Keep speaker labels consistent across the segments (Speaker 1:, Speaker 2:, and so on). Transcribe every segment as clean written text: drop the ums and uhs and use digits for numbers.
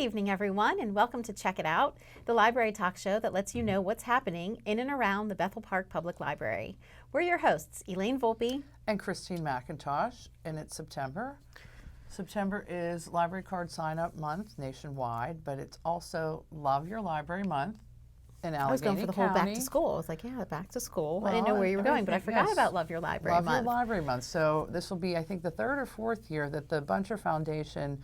Speaker 1: evening, everyone, and welcome to Check It Out, the library talk show that lets you know what's happening in and around the Bethel Park Public Library. We're your hosts, Elaine Volpe
Speaker 2: and Christine McIntosh, and it's September. September is Library Card Sign-Up Month nationwide, but it's also Love Your Library Month in Allegheny County.
Speaker 1: I was going for the whole back to school. I was like, yeah, back to school. I didn't know where you were going, but I forgot about Love Your Library Month.
Speaker 2: Love Your Library Month. So this will be, I think, the third or fourth year that the Buncher Foundation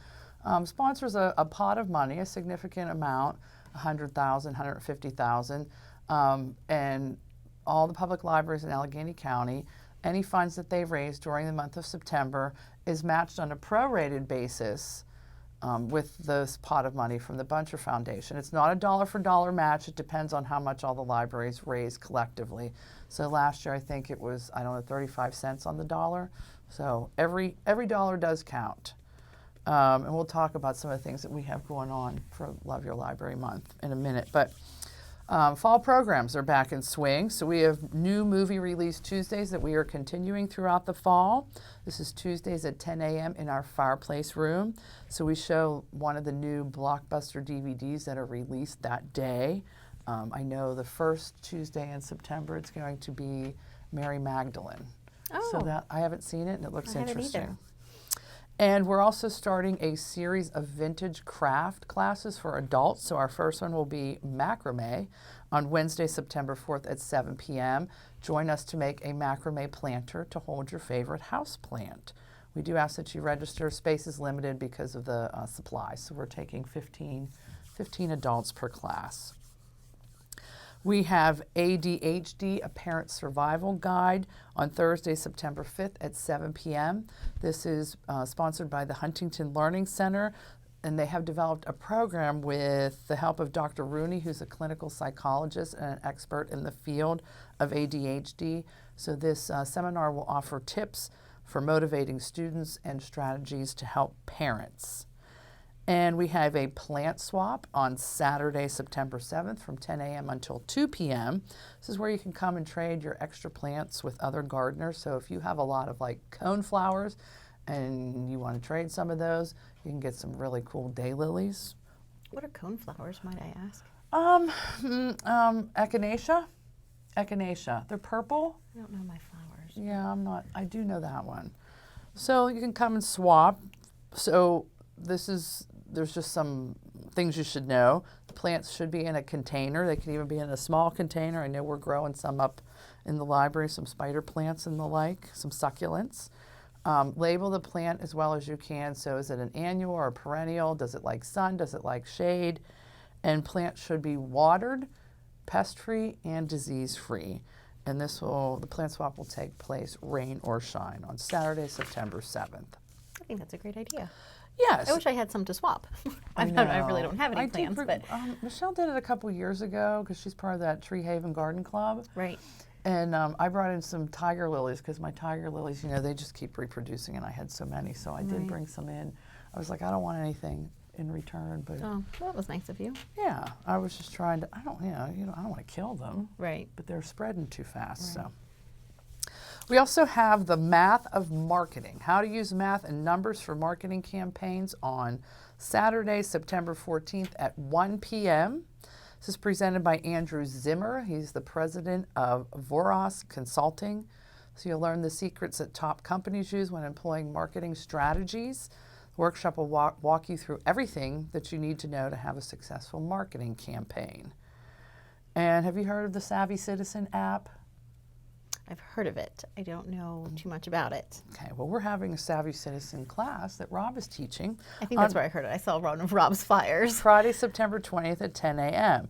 Speaker 2: sponsors a pot of money, a significant amount, $100,000, $150,000, and all the public libraries in Allegheny County. Any funds that they've raised during the month of September is matched on a prorated basis with this pot of money from the Buncher Foundation. It's not a dollar-for-dollar match. It depends on how much all the libraries raise collectively. So last year, I think it was, 35 cents on the dollar. So every dollar does count. And we'll talk about some of the things that we have going on for Love Your Library Month in a minute. But fall programs are back in swing. So we have new movie release Tuesdays that we are continuing throughout the fall. This is Tuesdays at 10 a.m. in our fireplace room. So we show one of the new blockbuster DVDs that are released that day. I know the first Tuesday in September it's going to be Mary Magdalene.
Speaker 1: Oh.
Speaker 2: So that I haven't seen it and it looks interesting.
Speaker 1: Either.
Speaker 2: And we're also starting a series of vintage craft classes for adults. So our first one will be macrame on Wednesday, September 4th at 7 p.m. Join us to make a macrame planter to hold your favorite house plant. We do ask that you register. Space is limited because of the supply. So we're taking 15 adults per class. We have ADHD, a Parent Survival Guide, on Thursday, September 5th at 7 p.m. This is sponsored by the Huntington Learning Center, and they have developed a program with the help of Dr. Rooney, who's a clinical psychologist and an expert in the field of ADHD. So this seminar will offer tips for motivating students and strategies to help parents. And we have a plant swap on Saturday, September 7th from 10 a.m. until 2 p.m. This is where you can come and trade your extra plants with other gardeners. So if you have a lot of like cone flowers and you want to trade some of those, you can get some really cool daylilies.
Speaker 1: What are cone flowers, might I ask?
Speaker 2: Echinacea. Echinacea. They're purple.
Speaker 1: I don't know my flowers.
Speaker 2: Yeah, I do know that one. So you can come and swap. So there's just some things you should know. The plants should be in a container. They can even be in a small container. I know we're growing some up in the library, some spider plants and the like, some succulents. Label the plant as well as you can. So is it an annual or a perennial? Does it like sun? Does it like shade? And plants should be watered, pest-free, and disease-free. And the plant swap will take place rain or shine on Saturday, September 7th.
Speaker 1: I think that's a great idea.
Speaker 2: Yes.
Speaker 1: I wish I had some to swap. I really don't have any plants. But
Speaker 2: Michelle did it a couple years ago because she's part of that Tree Haven Garden Club.
Speaker 1: Right.
Speaker 2: And I brought in some tiger lilies because my tiger lilies, they just keep reproducing, and I had so many. So I did bring some in. I was like, I don't want anything in return, but
Speaker 1: well, that was nice of you.
Speaker 2: Yeah, I was just trying to. I don't want to kill them.
Speaker 1: Right.
Speaker 2: But they're spreading too fast. Right. So. We also have the Math of Marketing, how to use math and numbers for marketing campaigns on Saturday, September 14th at 1 p.m. This is presented by Andrew Zimmer. He's the president of Voros Consulting. So you'll learn the secrets that top companies use when employing marketing strategies. The workshop will walk you through everything that you need to know to have a successful marketing campaign. And have you heard of the Savvy Citizen app?
Speaker 1: I've heard of it. I don't know too much about it.
Speaker 2: Okay, well, we're having a Savvy Citizen class that Rob is teaching.
Speaker 1: I think that's where I heard it. I saw one of Rob's flyers.
Speaker 2: Friday, September 20th at 10 a.m.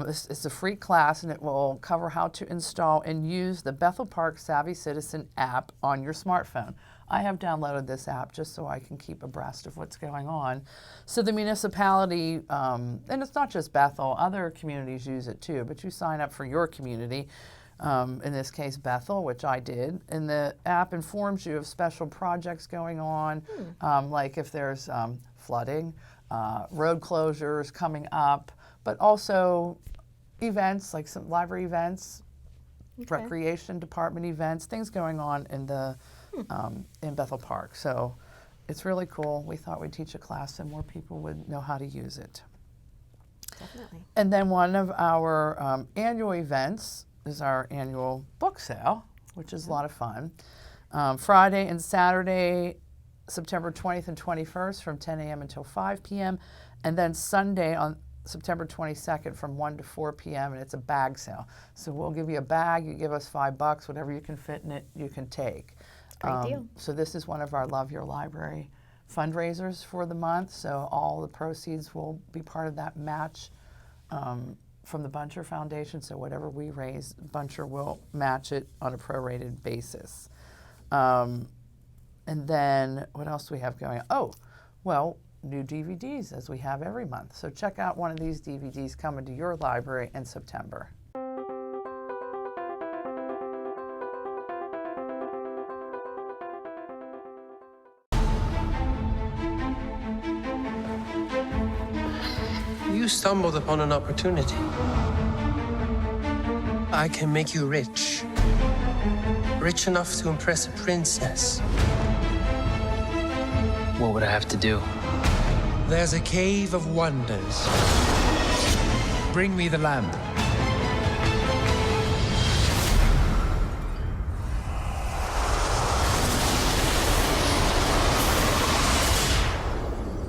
Speaker 2: It's a free class, and it will cover how to install and use the Bethel Park Savvy Citizen app on your smartphone. I have downloaded this app just so I can keep abreast of what's going on. So the municipality, and it's not just Bethel, other communities use it too, but you sign up for your community. In this case, Bethel, which I did. And the app informs you of special projects going on, like if there's flooding, road closures coming up, but also events, like some library events, recreation department events, things going on in the in Bethel Park. So it's really cool. We thought we'd teach a class and more people would know how to use it.
Speaker 1: Definitely.
Speaker 2: And then one of our annual events is our annual book sale, which is a lot of fun. Friday and Saturday, September 20th and 21st from 10 a.m. until 5 p.m. And then Sunday on September 22nd from 1 to 4 p.m. and it's a bag sale. So we'll give you a bag, you give us $5, whatever you can fit in it, you can take.
Speaker 1: Great deal.
Speaker 2: So this is one of our Love Your Library fundraisers for the month. So all the proceeds will be part of that match from the Buncher Foundation. So whatever we raise, Buncher will match it on a prorated basis. And then what else do we have going on? Oh, well, new DVDs as we have every month. So check out one of these DVDs coming to your library in September.
Speaker 3: You stumbled upon an opportunity. I can make you rich. Rich enough to impress a princess.
Speaker 4: What would I have to do?
Speaker 3: There's a cave of wonders.
Speaker 5: Bring me the lamp.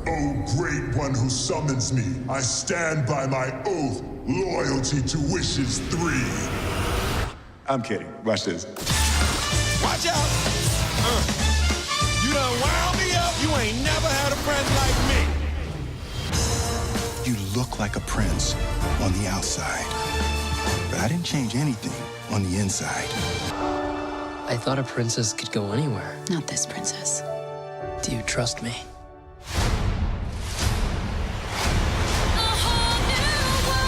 Speaker 6: O great one who summons me, I stand by my oath, loyalty to wishes 3.
Speaker 7: I'm kidding. Watch this.
Speaker 5: Watch out! You done wound me up. You ain't never had a friend like me.
Speaker 7: You look like a prince on the outside, but I didn't change anything on the inside.
Speaker 4: I thought a princess could go anywhere.
Speaker 8: Not this princess.
Speaker 4: Do you trust me?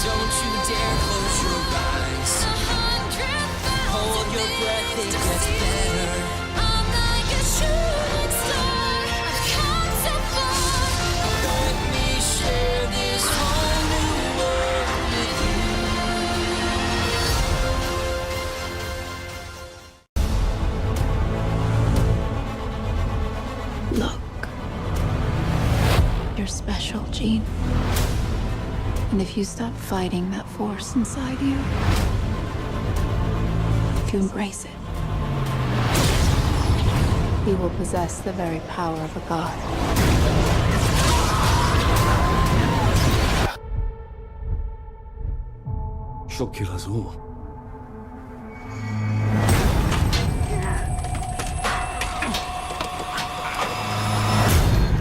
Speaker 9: Don't you dare close your eyes. Hold your breath, it gets better. I'm like a shooting star. I've come so far. Let me share this whole new world with you.
Speaker 8: Look. You're special, Jean. And if you stop fighting that force inside you, if you embrace it, you will possess the very power of a god.
Speaker 5: She'll kill us all.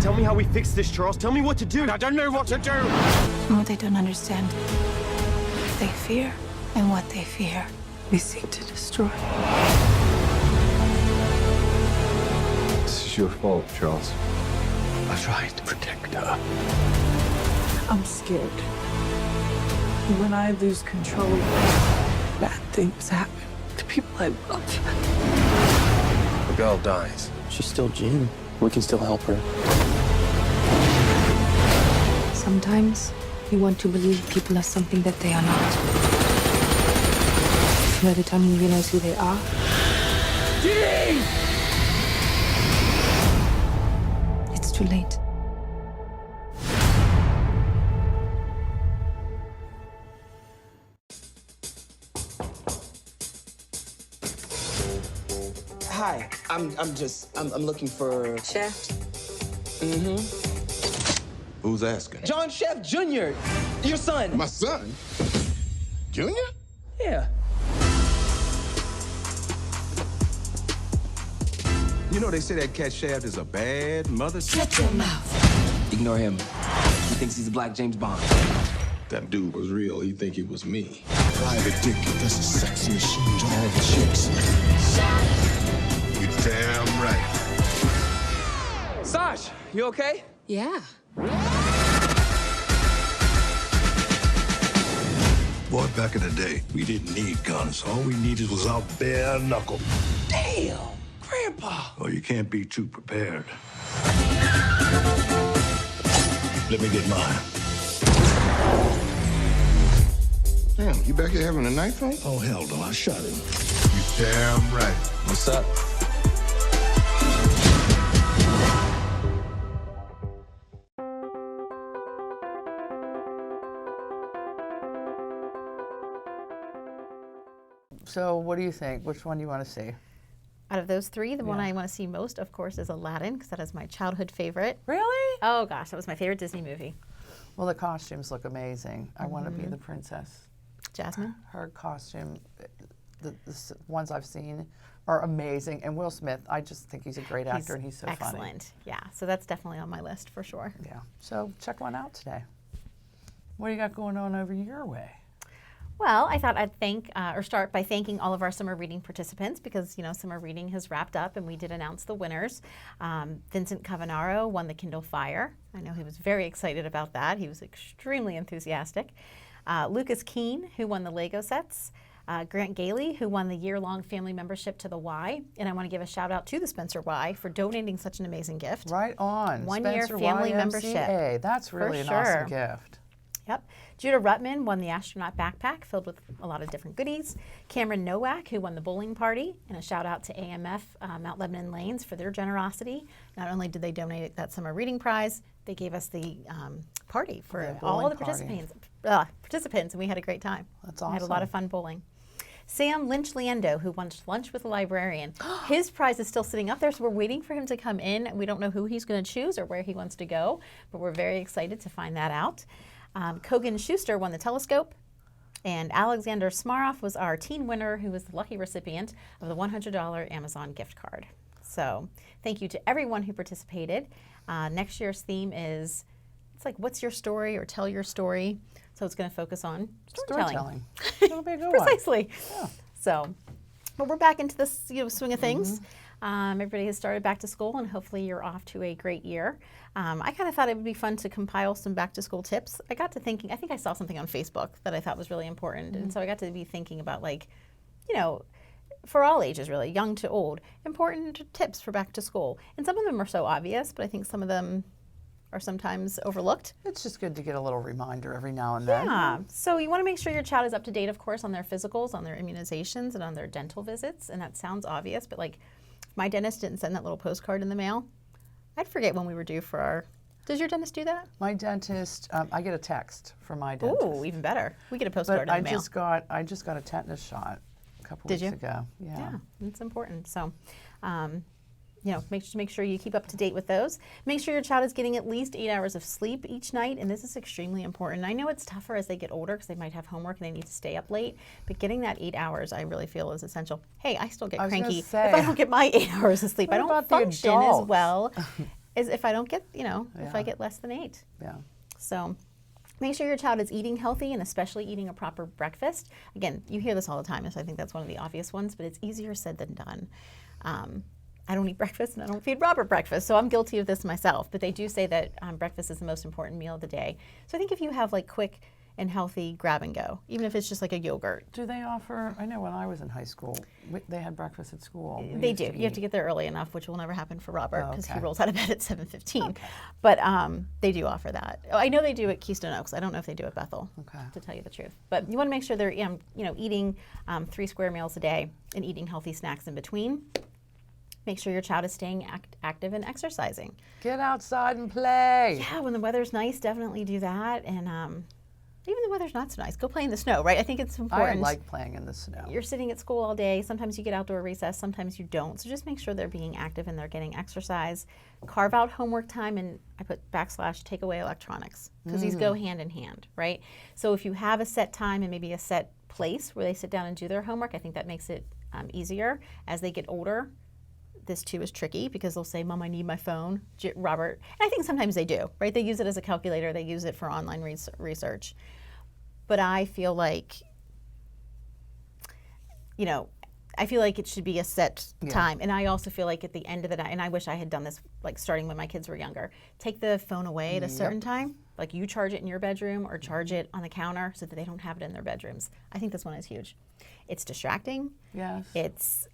Speaker 5: Tell me how we fix this, Charles. Tell me what to do. I don't know what to do.
Speaker 8: And what they don't understand, what they fear, and what they fear, we seek to destroy.
Speaker 7: This is your fault, Charles.
Speaker 5: I tried to protect her.
Speaker 10: I'm scared. When I lose control, bad things happen to people I love.
Speaker 3: The girl dies.
Speaker 4: She's still Jean. We can still help her.
Speaker 8: Sometimes you want to believe people are something that they are not. By the time you realize who they are, it's too late.
Speaker 11: Hi, I'm looking for
Speaker 10: Chef?
Speaker 7: Who's asking?
Speaker 11: John Chef Jr., your son.
Speaker 7: My son? Junior?
Speaker 11: Yeah.
Speaker 5: You know they say that cat Shaft is a bad mother.
Speaker 9: Shut your mouth.
Speaker 11: Ignore him. He thinks he's a black James Bond.
Speaker 7: That dude was real. He think he was me. Private dick, that's a sex machine to all the chicks. You damn right.
Speaker 11: Saj, you okay?
Speaker 10: Yeah.
Speaker 7: Boy, back in the day, we didn't need guns. All we needed was our bare knuckle.
Speaker 11: Damn, Grandpa.
Speaker 7: Oh, you can't be too prepared. Let me get mine. Damn, you back here having a knife fight? Oh, hell no, I shot him. You damn right.
Speaker 11: What's up?
Speaker 2: So what do you think? Which one do you want to see?
Speaker 1: Out of those three, the one
Speaker 2: Yeah.
Speaker 1: I want to see most, of course, is Aladdin, because that is my childhood favorite.
Speaker 2: Really?
Speaker 1: Oh gosh, that was my favorite Disney movie.
Speaker 2: Well, the costumes look amazing. I want to be the princess.
Speaker 1: Jasmine?
Speaker 2: Her costume, the ones I've seen are amazing. And Will Smith, I just think he's a great actor and he's so funny.
Speaker 1: Excellent. Yeah, so that's definitely on my list for sure.
Speaker 2: Yeah. So check one out today. What do you got going on over your way?
Speaker 1: Well, I thought I'd start by thanking all of our summer reading participants because, summer reading has wrapped up and we did announce the winners. Vincent Cavanaro won the Kindle Fire. I know he was very excited about that. He was extremely enthusiastic. Lucas Keene, who won the Lego sets. Grant Gailey, who won the year-long family membership to the Y. And I want to give a shout out to the Spencer Y for donating such an amazing gift.
Speaker 2: Right on.
Speaker 1: 1 year
Speaker 2: Spencer
Speaker 1: family
Speaker 2: YMCA.
Speaker 1: membership.
Speaker 2: That's really an
Speaker 1: sure.
Speaker 2: awesome gift.
Speaker 1: Yep. Judah Rutman won the astronaut backpack filled with a lot of different goodies. Cameron Nowak, who won the bowling party, and a shout out to AMF Mount Lebanon Lanes for their generosity. Not only did they donate that summer reading prize, they gave us the party for all the participants, and we had a great time.
Speaker 2: That's awesome.
Speaker 1: We had a lot of fun bowling. Sam Lynch Liendo, who won lunch with a librarian. His prize is still sitting up there, so we're waiting for him to come in. We don't know who he's going to choose or where he wants to go, but we're very excited to find that out. Kogan Schuster won the telescope, and Alexander Smaroff was our teen winner, who was the lucky recipient of the $100 Amazon gift card. So thank you to everyone who participated. Next year's theme is, it's like, what's your story or tell your story. So it's going to focus on storytelling.
Speaker 2: That'll be a good
Speaker 1: Precisely.
Speaker 2: one. Yeah.
Speaker 1: So, but we're back into this swing of things. Everybody has started back to school, and hopefully you're off to a great year. I kind of thought it would be fun to compile some back to school tips. I got to thinking, I think I saw something on Facebook that I thought was really important. And so I got to be thinking about, for all ages really, young to old, important tips for back to school. And some of them are so obvious, but I think some of them are sometimes overlooked.
Speaker 2: It's just good to get a little reminder every now and then.
Speaker 1: Yeah. So you want to make sure your child is up to date, of course, on their physicals, on their immunizations, and on their dental visits. And that sounds obvious, but my dentist didn't send that little postcard in the mail. I'd forget when we were due for our... Does your dentist do that?
Speaker 2: My dentist, I get a text from my dentist.
Speaker 1: Ooh, even better. We get a postcard
Speaker 2: But
Speaker 1: in the mail.
Speaker 2: I just got a tetanus shot a couple
Speaker 1: Did
Speaker 2: weeks
Speaker 1: you?
Speaker 2: ago. Yeah.
Speaker 1: Yeah, it's important. So, make sure you keep up to date with those. Make sure your child is getting at least 8 hours of sleep each night, and this is extremely important. I know it's tougher as they get older because they might have homework and they need to stay up late, but getting that 8 hours I really feel is essential. Hey, I still get cranky if I don't get my 8 hours of sleep. I don't function as well as if I don't get, if I get less than 8.
Speaker 2: Yeah.
Speaker 1: So make sure your child is eating healthy and especially eating a proper breakfast. Again, you hear this all the time, so I think that's one of the obvious ones, but it's easier said than done. I don't eat breakfast and I don't feed Robert breakfast, so I'm guilty of this myself. But they do say that breakfast is the most important meal of the day. So I think if you have quick and healthy grab and go, even if it's just a yogurt.
Speaker 2: Do they offer, I know when I was in high school, they had breakfast at school.
Speaker 1: They do. You have to get there early enough, which will never happen for Robert because he rolls out of bed at 7:15.
Speaker 2: Okay.
Speaker 1: But they do offer that. I know they do at Keystone Oaks. I don't know if they do at Bethel, to tell you the truth. But you want to make sure they're eating 3 square meals a day and eating healthy snacks in between. Make sure your child is staying active and exercising.
Speaker 2: Get outside and play.
Speaker 1: Yeah, when the weather's nice, definitely do that. And even the weather's not so nice, go play in the snow, right? I think it's important.
Speaker 2: I like playing in the snow.
Speaker 1: You're sitting at school all day. Sometimes you get outdoor recess, sometimes you don't. So just make sure they're being active and they're getting exercise. Carve out homework time, and I put / take away electronics because these go hand in hand, right? So if you have a set time and maybe a set place where they sit down and do their homework, I think that makes it easier. As they get older, this too is tricky because they'll say, Mom, I need my phone. Robert, and I think sometimes they do, right? They use it as a calculator. They use it for online research. But I feel like, I feel like it should be a set time. And I also feel like at the end of the night, and I wish I had done this starting when my kids were younger, take the phone away at a certain time. Like you charge it in your bedroom or charge it on the counter so that they don't have it in their bedrooms. I think this one is huge. It's distracting.
Speaker 2: Yes.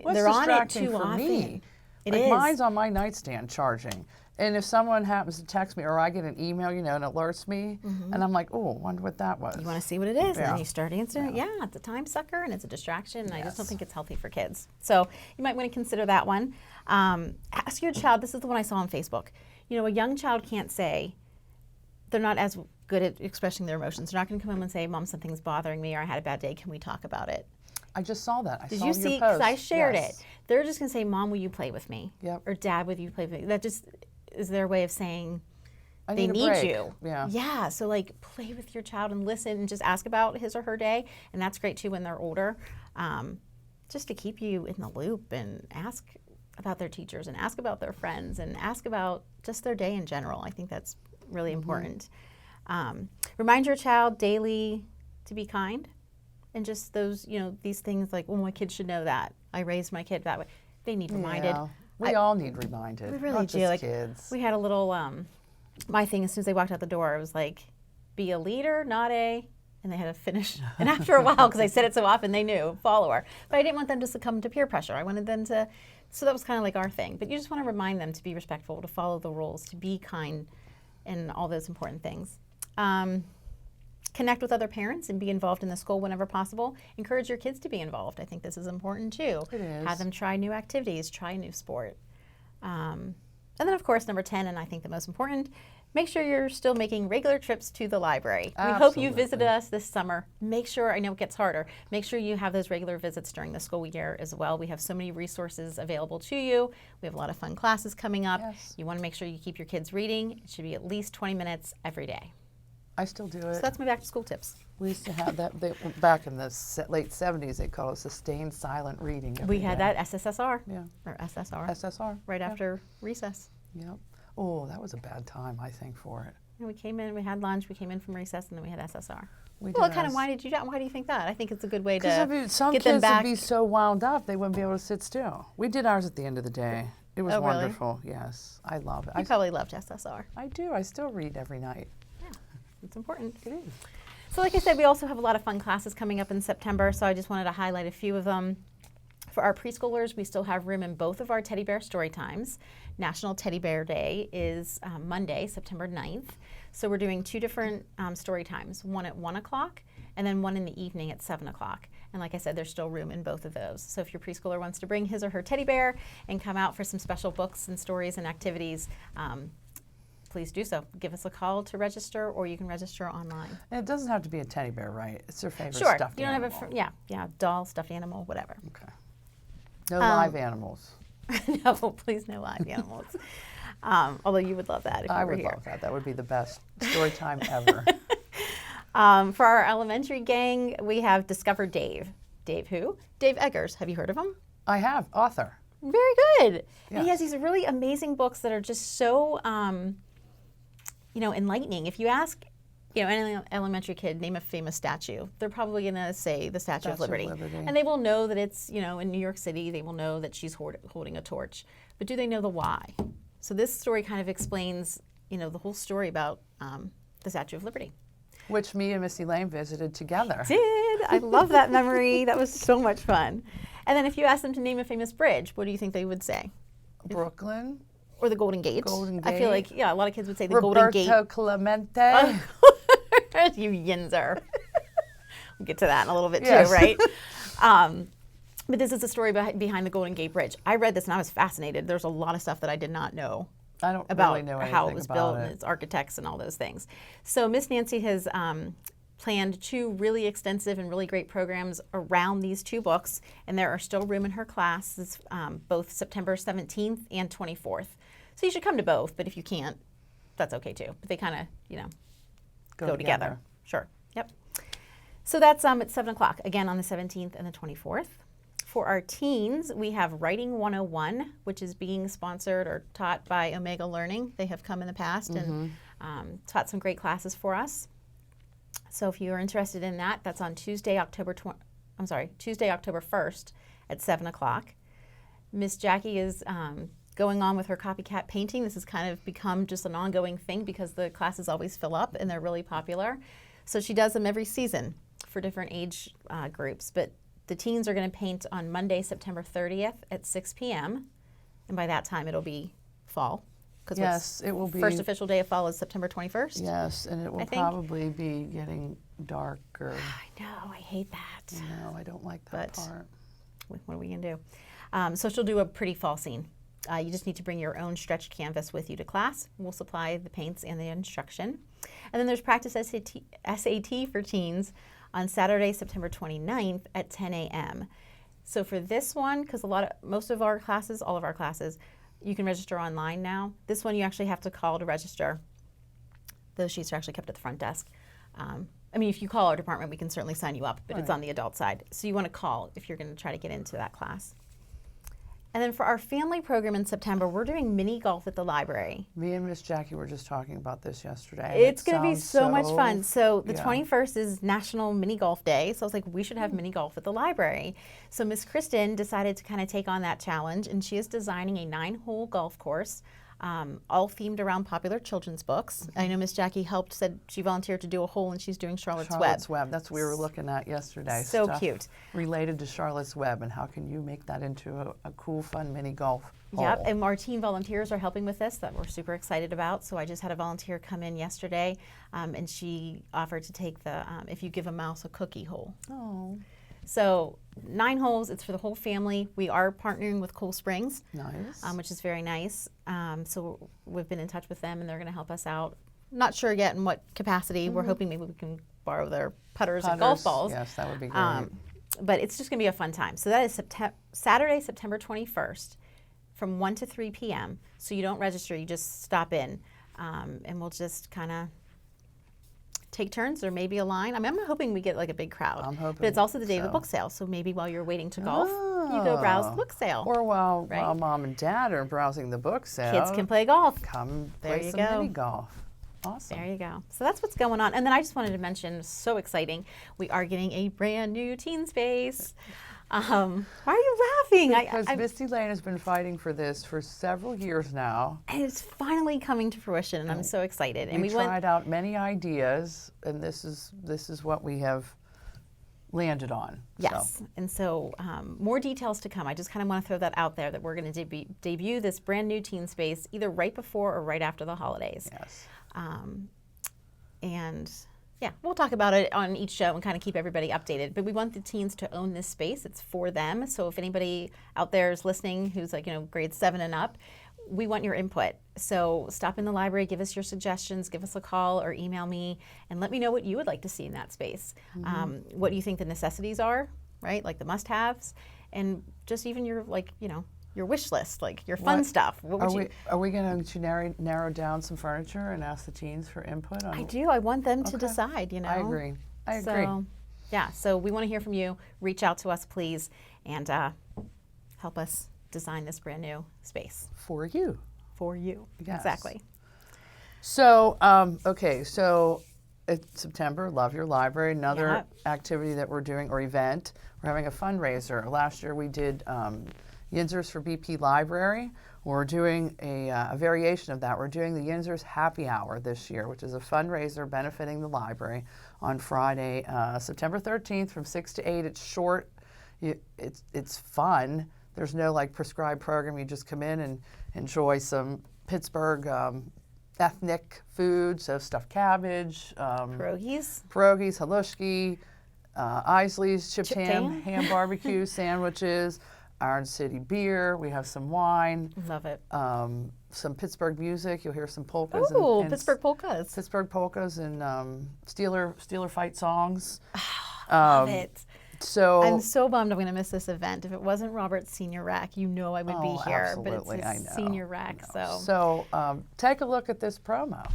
Speaker 1: They're on it too
Speaker 2: for
Speaker 1: often.
Speaker 2: Me?
Speaker 1: It is.
Speaker 2: Mine's on my nightstand charging. And if someone happens to text me or I get an email, and it alerts me, and I'm like, oh, wonder what that was.
Speaker 1: You want to see what it is, and
Speaker 2: Yeah.
Speaker 1: then you start answering. Yeah, it's a time sucker, and it's a distraction, and I just don't think it's healthy for kids. So you might want to consider that one. Ask your child, this is the one I saw on Facebook. A young child can't say, they're not as good at expressing their emotions. They're not going to come home and say, Mom, something's bothering me, or I had a bad day, can we talk about it?
Speaker 2: I just saw that. I
Speaker 1: Did
Speaker 2: saw
Speaker 1: you
Speaker 2: your
Speaker 1: see? Because I
Speaker 2: post.
Speaker 1: shared
Speaker 2: Yes.
Speaker 1: it. They're just going to say, Mom, will you play with me?
Speaker 2: Yep.
Speaker 1: Or Dad, will you play with me? That just is their way of saying
Speaker 2: I
Speaker 1: they
Speaker 2: need a
Speaker 1: need
Speaker 2: break.
Speaker 1: you.
Speaker 2: Yeah.
Speaker 1: Yeah. So, like, play with your child and listen and just ask about his or her day. And that's great, too, when they're older. Just to keep you in the loop and ask about their teachers and ask about their friends and ask about just their day in general. I think that's really important. Remind your child daily to be kind. And just those, these things like, well, my kid should know that. I raised my kid that way. They need reminded.
Speaker 2: Yeah. We all need reminded.
Speaker 1: We really
Speaker 2: not
Speaker 1: do.
Speaker 2: Just
Speaker 1: Like,
Speaker 2: kids.
Speaker 1: we had a little, my thing, as soon as they walked out the door, it was like, be a leader, not a, and they had to finish. And after a while, because I said it so often, they knew, follower. But I didn't want them to succumb to peer pressure. I wanted them to, so that was kind of like our thing. But you just want to remind them to be respectful, to follow the rules, to be kind, and all those important things. Connect with other parents and be involved in the school whenever possible. Encourage your kids to be involved. I think this is important too.
Speaker 2: It is.
Speaker 1: Have them try new activities, try new sport. And then, of course, number 10, and I think the most important, make sure you're still making regular trips to the library. We hope you visited us this summer. Make sure, I know it gets harder, make sure you have those regular visits during the school year as well. We have so many resources available to you. We have a lot of fun classes coming up.
Speaker 2: Yes.
Speaker 1: You want to make sure you keep your kids reading. It should be at least 20 minutes every day.
Speaker 2: I still do it.
Speaker 1: So that's my back to school tips.
Speaker 2: We used to have that back in the late 70s. They called it sustained silent reading.
Speaker 1: We had
Speaker 2: day.
Speaker 1: that SSSR.
Speaker 2: Yeah.
Speaker 1: Or SSR.
Speaker 2: SSR.
Speaker 1: Right
Speaker 2: yeah.
Speaker 1: after recess.
Speaker 2: Yep. Oh, that was a bad time, I think, for it.
Speaker 1: And we came in, we had lunch, we came in from recess, and then we had SSR.
Speaker 2: We
Speaker 1: Well,
Speaker 2: did
Speaker 1: kind of,
Speaker 2: us.
Speaker 1: why do you think that? I think it's a good way
Speaker 2: Because
Speaker 1: to
Speaker 2: some
Speaker 1: get
Speaker 2: kids
Speaker 1: them back.
Speaker 2: would be so wound up they wouldn't be able to sit still. We did ours at the end of the day. It was
Speaker 1: Oh, really?
Speaker 2: wonderful. Yes, I love it.
Speaker 1: You probably loved SSR.
Speaker 2: I do. I still read every night.
Speaker 1: It's important.
Speaker 2: It is.
Speaker 1: So like I said, we also have a lot of fun classes coming up in September, so I just wanted to highlight a few of them. For our preschoolers, we still have room in both of our teddy bear story times. National Teddy Bear Day is Monday, September 9th. So we're doing two different story times, one at 1 o'clock and then one in the evening at 7 o'clock. And like I said, there's still room in both of those. So if your preschooler wants to bring his or her teddy bear and come out for some special books and stories and activities, please do so. Give us a call to register, or you can register online.
Speaker 2: And it doesn't have to be a teddy bear, right? It's their favorite
Speaker 1: Sure.
Speaker 2: stuffed
Speaker 1: You don't
Speaker 2: animal.
Speaker 1: have yeah, doll, stuffed animal, whatever.
Speaker 2: Okay. No live animals.
Speaker 1: No, please no live animals. Although you would love that if you
Speaker 2: I
Speaker 1: were
Speaker 2: would
Speaker 1: here.
Speaker 2: love that. That would be the best story time ever.
Speaker 1: For our elementary gang, we have Discover Dave. Dave who? Dave Eggers. Have you heard of him?
Speaker 2: I have. Author.
Speaker 1: Very good. And he
Speaker 2: Yes.
Speaker 1: has these really amazing books that are just so, enlightening. If you ask, any elementary kid, name a famous statue, they're probably going to say the Statue of Liberty. And they will know that it's, in New York City, they will know that she's holding a torch. But do they know the why? So this story kind of explains, the whole story about the Statue of Liberty.
Speaker 2: Which me and Missy Lane visited together.
Speaker 1: Did. I love that memory. That was so much fun. And then if you ask them to name a famous bridge, what do you think they would say?
Speaker 2: Brooklyn.
Speaker 1: Or the Golden Gate.
Speaker 2: Golden
Speaker 1: I feel
Speaker 2: Gate.
Speaker 1: like, a lot of kids would say the Golden Gate.
Speaker 2: Roberto Clemente.
Speaker 1: You yinzer. We'll get to that in a little bit
Speaker 2: Yes.
Speaker 1: too, right? But this is the story behind the Golden Gate Bridge. I read this and I was fascinated. There's a lot of stuff that I did not know
Speaker 2: I don't
Speaker 1: about
Speaker 2: really know
Speaker 1: how it
Speaker 2: anything
Speaker 1: was
Speaker 2: about
Speaker 1: built
Speaker 2: it.
Speaker 1: and its architects and all those things. So Miss Nancy has planned two really extensive and really great programs around these two books, and there are still room in her classes, both September 17th and 24th. So you should come to both, but if you can't, that's okay too. But they kind of, go together. Sure. Yep. So that's at 7 o'clock, again on the 17th and the 24th. For our teens, we have Writing 101, which is being sponsored or taught by Omega Learning. They have come in the past and taught some great classes for us. So if you are interested in that, that's on Tuesday, October 1st at 7 o'clock. Miss Jackie is going on with her copycat painting. This has kind of become just an ongoing thing because the classes always fill up and they're really popular. So she does them every season for different age groups. But the teens are going to paint on Monday, September 30th at 6 p.m. And by that time, it'll be fall.
Speaker 2: Yes, it will be.
Speaker 1: First official day of fall is September 21st.
Speaker 2: Yes, and it will probably be getting darker.
Speaker 1: I know, I hate that.
Speaker 2: No, I don't like that part.
Speaker 1: What are we going to do? So she'll do a pretty fall scene. You just need to bring your own stretched canvas with you to class. We'll supply the paints and the instruction. And then there's practice SAT for teens on Saturday, September 29th at 10 a.m. So for this one, because most of our classes, all of our classes, you can register online now. This one you actually have to call to register. Those sheets are actually kept at the front desk. I mean, if you call our department, we can certainly sign you up, but it's on the adult side. So you want to call if you're going to try to get into that class. And then for our family program in September, we're doing mini golf at the library.
Speaker 2: Me and Miss Jackie were just talking about this yesterday.
Speaker 1: It's going to be so much fun. So the 21st is National Mini Golf Day. So I was like, we should have mini golf at the library. So Miss Kristen decided to kind of take on that challenge, and she is designing a 9-hole golf course, all themed around popular children's books. I know Miss Jackie said she volunteered to do a hole, and she's doing Charlotte's Web.
Speaker 2: That's what we were looking at yesterday.
Speaker 1: So
Speaker 2: Stuff
Speaker 1: cute.
Speaker 2: Related to Charlotte's Web, and how can you make that into a cool, fun mini golf hole?
Speaker 1: Yep, and our teen volunteers are helping with this that we're super excited about. So I just had a volunteer come in yesterday, and she offered to take the If You Give a Mouse a Cookie hole.
Speaker 2: Oh.
Speaker 1: So 9 holes, it's for the whole family. We are partnering with Cool Springs,
Speaker 2: Nice.
Speaker 1: Which is very nice. So we've been in touch with them, and they're going to help us out. Not sure yet in what capacity. We're hoping maybe we can borrow their putters and golf balls.
Speaker 2: Yes, that would be great.
Speaker 1: But it's just going to be a fun time. So that is Saturday, September 21st from 1 to 3 p.m. So you don't register, you just stop in, and we'll just kind of take turns. There may be a line. I mean, I'm hoping we get like a big crowd.
Speaker 2: I'm hoping
Speaker 1: But it's also the day of the
Speaker 2: so.
Speaker 1: book sale, so maybe while you're waiting to golf, you go browse the book sale.
Speaker 2: Or while
Speaker 1: right?
Speaker 2: mom and dad are browsing the book sale,
Speaker 1: Kids can play golf.
Speaker 2: Come
Speaker 1: There
Speaker 2: play
Speaker 1: you
Speaker 2: some
Speaker 1: go.
Speaker 2: mini golf. Awesome.
Speaker 1: There you go. So that's what's going on. And then I just wanted to mention, so exciting, we are getting a brand new teen space. Why are you laughing?
Speaker 2: Because Misty Lane has been fighting for this for several years now.
Speaker 1: And it's finally coming to fruition, and I'm so excited. And
Speaker 2: we tried out many ideas, and this is what we have landed on.
Speaker 1: Yes,
Speaker 2: So.
Speaker 1: and so more details to come. I just kind of want to throw that out there that we're going to debut this brand new teen space either right before or right after the holidays.
Speaker 2: Yes.
Speaker 1: And yeah, we'll talk about it on each show and kind of keep everybody updated. But we want the teens to own this space. It's for them. So if anybody out there is listening who's like, grade 7 and up, we want your input. So stop in the library, give us your suggestions, give us a call or email me, and let me know what you would like to see in that space. What do you think the necessities are, right? Like the must-haves, and just even your your wish list, like your fun stuff. What would
Speaker 2: Are we going to narrow down some furniture and ask the teens for input on?
Speaker 1: I do. I want them to decide.
Speaker 2: I agree.
Speaker 1: So, yeah. So we want to hear from you. Reach out to us, please, and help us design this brand new space
Speaker 2: for you.
Speaker 1: For you.
Speaker 2: Yes.
Speaker 1: Exactly.
Speaker 2: So So it's September. Love Your Library. Another activity that we're doing or event. We're having a fundraiser. Last year we did Yinzers for BP Library. We're doing a variation of that. We're doing the Yinzers Happy Hour this year, which is a fundraiser benefiting the library on Friday, September 13th from 6 to 8. It's short. It's fun. There's no prescribed program. You just come in and enjoy some Pittsburgh ethnic food, so stuffed cabbage,
Speaker 1: pierogies,
Speaker 2: halushki, Isley's, chipped ham barbecue sandwiches, Iron City beer. We have some wine.
Speaker 1: Love it.
Speaker 2: Some Pittsburgh music. You'll hear some polkas.
Speaker 1: Oh, Pittsburgh polkas.
Speaker 2: Pittsburgh polkas and Steeler fight songs.
Speaker 1: Love it.
Speaker 2: So
Speaker 1: I'm so bummed I'm going to miss this event. If it wasn't Robert's senior rack, I would be here.
Speaker 2: Absolutely,
Speaker 1: but it's his senior rack.
Speaker 2: So take a look at this promo.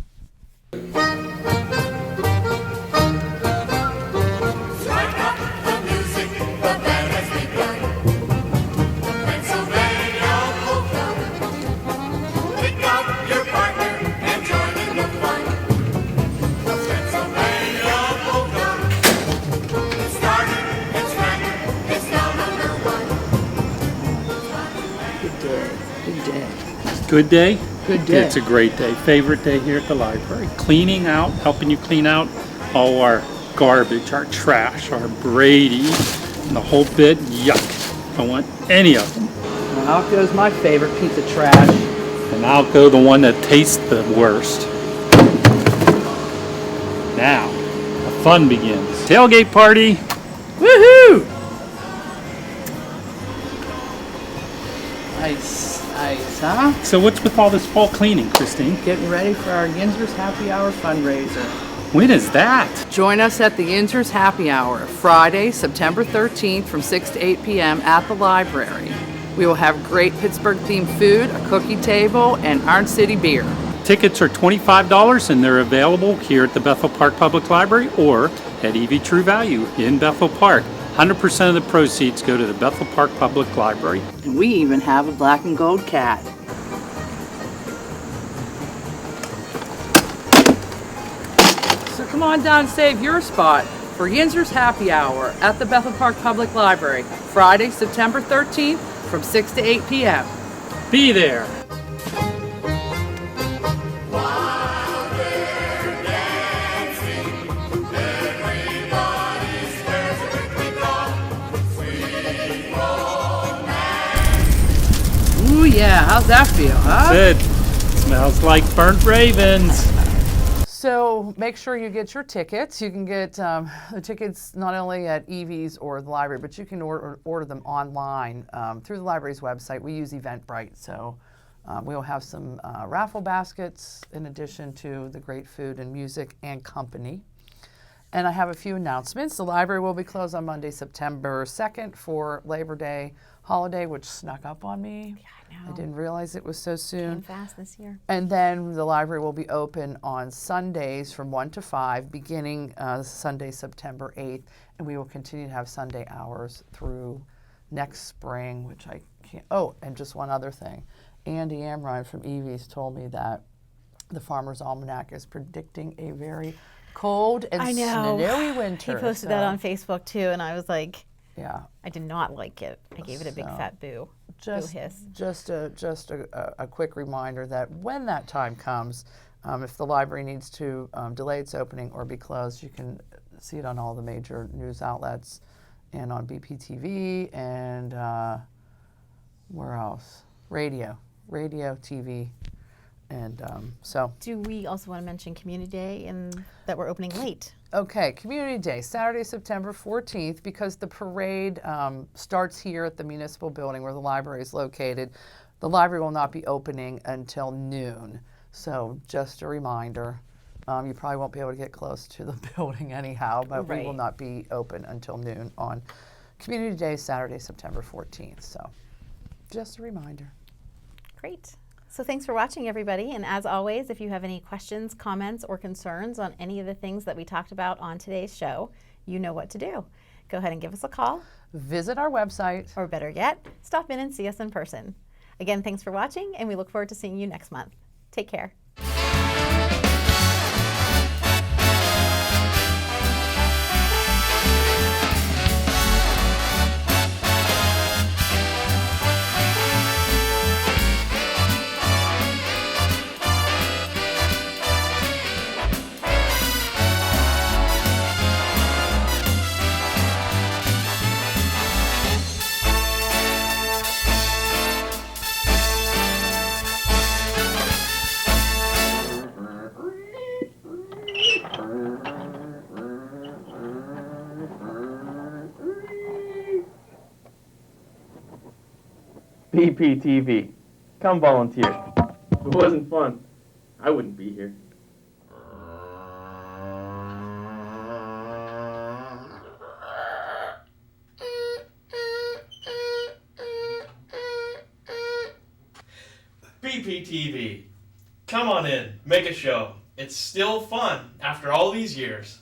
Speaker 9: Strike up the music, the band has begun. Pennsylvania polka. Pick up your partner and join in the fun. Pennsylvania polka. It started, it's ready, it's now #1.
Speaker 12: Good day?
Speaker 2: Good day.
Speaker 12: It's a great day. Favorite day here at the library. Cleaning out, helping you clean out all our garbage, our trash, our Brady, and the whole bit. Yuck. Don't want any of them.
Speaker 2: And out goes my favorite piece of trash.
Speaker 12: And out go the one that tastes the worst. Now, the fun begins. Tailgate party. Woohoo!
Speaker 2: Nice, huh?
Speaker 12: So what's with all this fall cleaning, Christine?
Speaker 2: Getting ready for our Yinzers Happy Hour fundraiser.
Speaker 12: When is that?
Speaker 2: Join us at the Yinzers Happy Hour, Friday, September 13th from 6 to 8 p.m. at the library. We will have great Pittsburgh-themed food, a cookie table, and Iron City beer.
Speaker 12: Tickets are $25 and they're available here at the Bethel Park Public Library or at EV True Value in Bethel Park. 100% of the proceeds go to the Bethel Park Public Library.
Speaker 2: And we even have a black and gold cat. So come on down and save your spot for Yinzers Happy Hour at the Bethel Park Public Library, Friday, September 13th from 6 to 8 p.m.
Speaker 12: Be there.
Speaker 2: Ooh yeah, how's that feel, huh?
Speaker 12: Good. Smells like burnt ravens.
Speaker 2: So make sure you get your tickets. You can get the tickets not only at Evie's or the library, but you can order them online through the library's website. We use Eventbrite, so we'll have some raffle baskets in addition to the great food and music and company. And I have a few announcements. The library will be closed on Monday, September 2nd for Labor Day holiday, which snuck up on me.
Speaker 1: Yeah, I know.
Speaker 2: I didn't realize it was so soon.
Speaker 1: Came fast this year.
Speaker 2: And then the library will be open on Sundays from 1 to 5, beginning Sunday, September 8th. And we will continue to have Sunday hours through next spring, which I can't. Oh, and just one other thing. Andy Amrine from Evie's told me that the Farmer's Almanac is predicting a very cold and snowy winter.
Speaker 1: He posted that on Facebook too, and I was like,
Speaker 2: yeah,
Speaker 1: I did not like it. I gave it a big fat boo. Boo hiss.
Speaker 2: Just a quick reminder that when that time comes, if the library needs to delay its opening or be closed, you can see it on all the major news outlets and on BPTV and where else? Radio, TV. And so.
Speaker 1: Do we also want to mention Community Day and that we're opening late?
Speaker 2: Okay, Community Day, Saturday, September 14th, because the parade starts here at the municipal building where the library is located. The library will not be opening until noon. So just a reminder, you probably won't be able to get close to the building anyhow, but we will not be open until noon on Community Day, Saturday, September 14th. So just a reminder.
Speaker 1: Great. So thanks for watching, everybody. And as always, if you have any questions, comments, or concerns on any of the things that we talked about on today's show, you know what to do. Go ahead and give us a call.
Speaker 2: Visit our website.
Speaker 1: Or better yet, stop in and see us in person. Again, thanks for watching, and we look forward to seeing you next month. Take care.
Speaker 13: BPTV. Come volunteer. If it wasn't fun, I wouldn't be here.
Speaker 14: BPTV. Come on in, make a show. It's still fun after all these years.